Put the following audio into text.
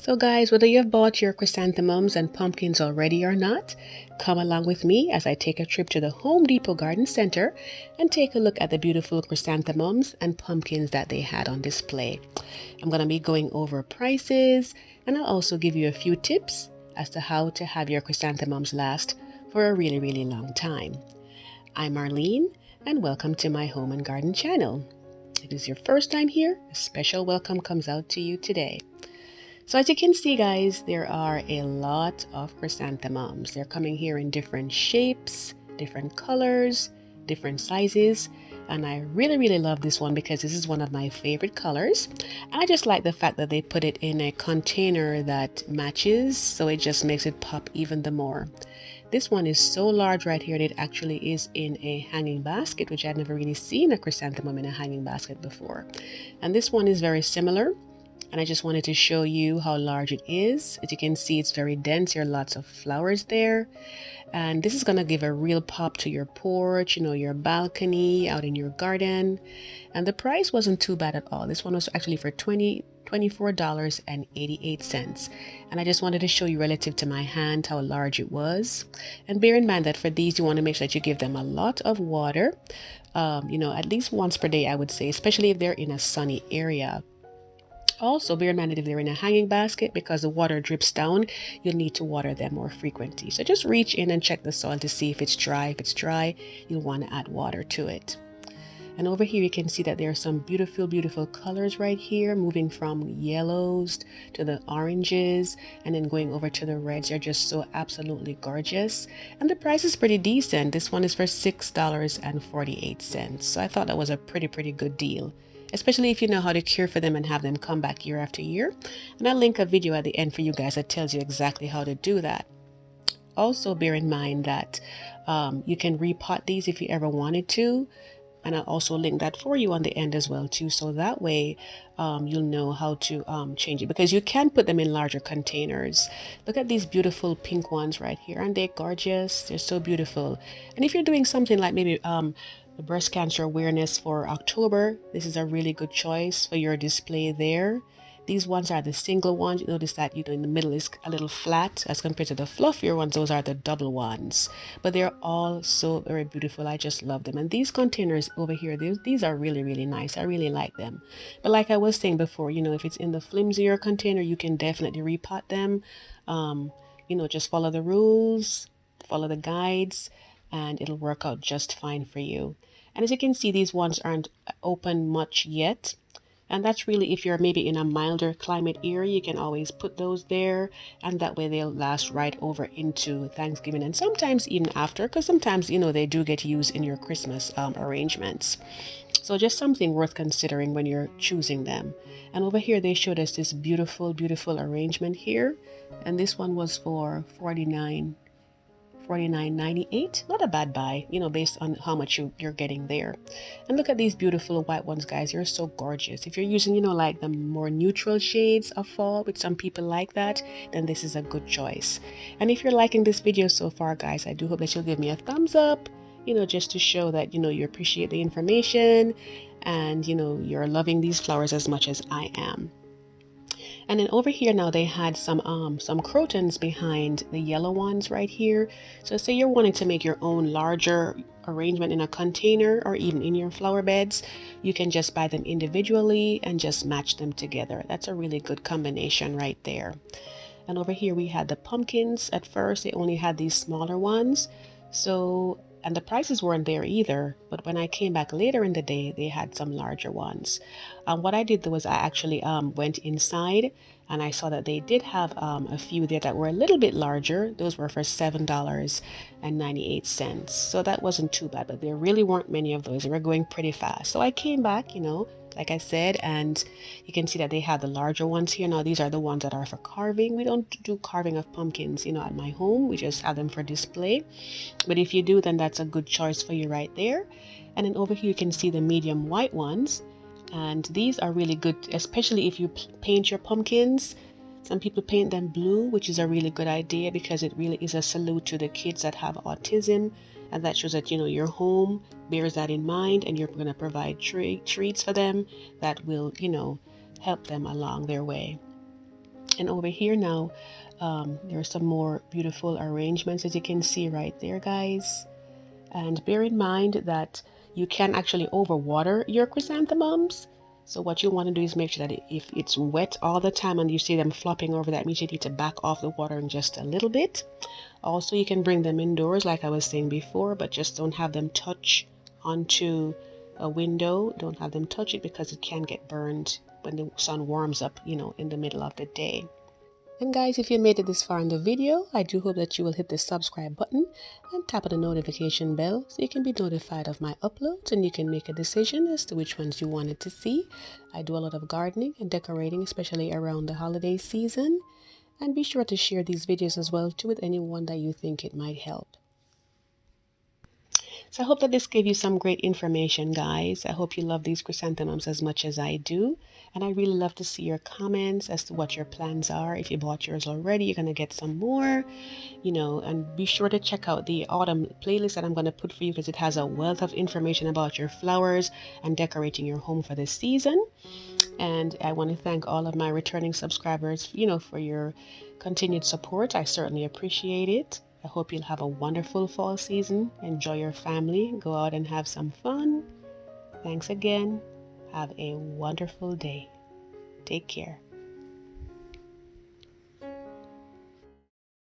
So guys, whether you have bought your chrysanthemums and pumpkins already or not, come along with me as I take a trip to the Home Depot Garden Center and take a look at the beautiful chrysanthemums and pumpkins that they had on display. I'm going to be going over prices, and I'll also give you a few tips as to how to have your chrysanthemums last for a really long time. I'm Marlene, and welcome to my Home and Garden channel. If it is your first time here, a special welcome comes out to you today. So as you can see, guys, there are a lot of chrysanthemums. They're coming here in different shapes, different colors, different sizes. And I really love this one because this is one of my favorite colors. I just like the fact that they put it in a container that matches, so it just makes it pop even the more. This one is so large right here, and it actually is in a hanging basket, which I'd never really seen a chrysanthemum in a hanging basket before. And this one is very similar. And I just wanted to show you how large it is. As you can see, it's very dense. There are lots of flowers there. And this is going to give a real pop to your porch, your balcony, out in your garden. And the price wasn't too bad at all. This one was actually for $24.88. And I just wanted to show you relative to my hand how large it was. And bear in mind that for these, you want to make sure that you give them a lot of water, at least once per day, I would say, especially if they're in a sunny area. Also, bear in mind that if they're in a hanging basket, because the water drips down, you'll need to water them more frequently. So just reach in and check the soil to see if it's dry. If it's dry, you'll want to add water to it. And over here, you can see that there are some beautiful colors right here, moving from yellows to the oranges and then going over to the reds. They're just so absolutely gorgeous. And the price is pretty decent. This one is for $6.48. So I thought that was a pretty good deal, especially if you know how to care for them and have them come back year after year. And I'll link a video at the end for you guys that tells you exactly how to do that. Also, bear in mind that you can repot these if you ever wanted to. And I'll also link that for you on the end as well too. So that way you'll know how to change it, because you can put them in larger containers. Look at these beautiful pink ones right here. Aren't they gorgeous? They're so beautiful. And if you're doing something like maybe the breast cancer awareness for October, this is a really good choice for your display there. These ones are the single ones. You notice that in the middle is a little flat as compared to the fluffier ones. Those are the double ones, but they're all so very beautiful. I just love them. And these containers over here, these are really nice. I really like them. But like I was saying before, if it's in the flimsier container, you can definitely repot them. Just follow the rules, follow the guides, and it'll work out just fine for you. And as you can see, these ones aren't open much yet. And that's really, if you're maybe in a milder climate area, you can always put those there, and that way they'll last right over into Thanksgiving, and sometimes even after, because sometimes they do get used in your Christmas arrangements. So just something worth considering when you're choosing them. And over here they showed us this beautiful arrangement here, and this one was for $49.98. Not a bad buy, based on how much you're getting there. And look at these beautiful white ones, guys. They're so gorgeous. If you're using, like the more neutral shades of fall, which some people like that, then this is a good choice. And if you're liking this video so far, guys, I do hope that you'll give me a thumbs up, just to show that, you appreciate the information and, you're loving these flowers as much as I am. And then over here now they had some crotons behind the yellow ones right here. So say you're wanting to make your own larger arrangement in a container or even in your flower beds, you can just buy them individually and just match them together. That's a really good combination right there. And over here we had the pumpkins. At first they only had these smaller ones, and the prices weren't there either, but when I came back later in the day, they had some larger ones. What I did though was I actually went inside, and I saw that they did have a few there that were a little bit larger. Those were for $7.98. So that wasn't too bad, but there really weren't many of those. They were going pretty fast. So I came back, like I said, and you can see that they have the larger ones here. Now these are the ones that are for carving. We don't do carving of pumpkins, at my home. We just have them for display. But if you do, then that's a good choice for you right there. And then over here you can see the medium white ones. And these are really good, especially if you paint your pumpkins. Some people paint them blue, which is a really good idea because it really is a salute to the kids that have autism. And that shows that, your home bears that in mind, and you're going to provide treats for them that will, help them along their way. And over here now, there are some more beautiful arrangements, as you can see right there, guys. And bear in mind that you can actually overwater your chrysanthemums. So what you want to do is make sure that if it's wet all the time and you see them flopping over, that means you need to back off the water in just a little bit. Also, you can bring them indoors like I was saying before, but just don't have them touch onto a window. Don't have them touch it because it can get burned when the sun warms up, in the middle of the day. And guys, if you made it this far in the video, I do hope that you will hit the subscribe button and tap on the notification bell so you can be notified of my uploads and you can make a decision as to which ones you wanted to see. I do a lot of gardening and decorating, especially around the holiday season. And be sure to share these videos as well too with anyone that you think it might help. So I hope that this gave you some great information, guys. I hope you love these chrysanthemums as much as I do. And I really love to see your comments as to what your plans are. If you bought yours already, you're going to get some more, and be sure to check out the autumn playlist that I'm going to put for you because it has a wealth of information about your flowers and decorating your home for this season. And I want to thank all of my returning subscribers, for your continued support. I certainly appreciate it. I hope you'll have a wonderful fall season. Enjoy your family. Go out and have some fun. Thanks again. Have a wonderful day. Take care.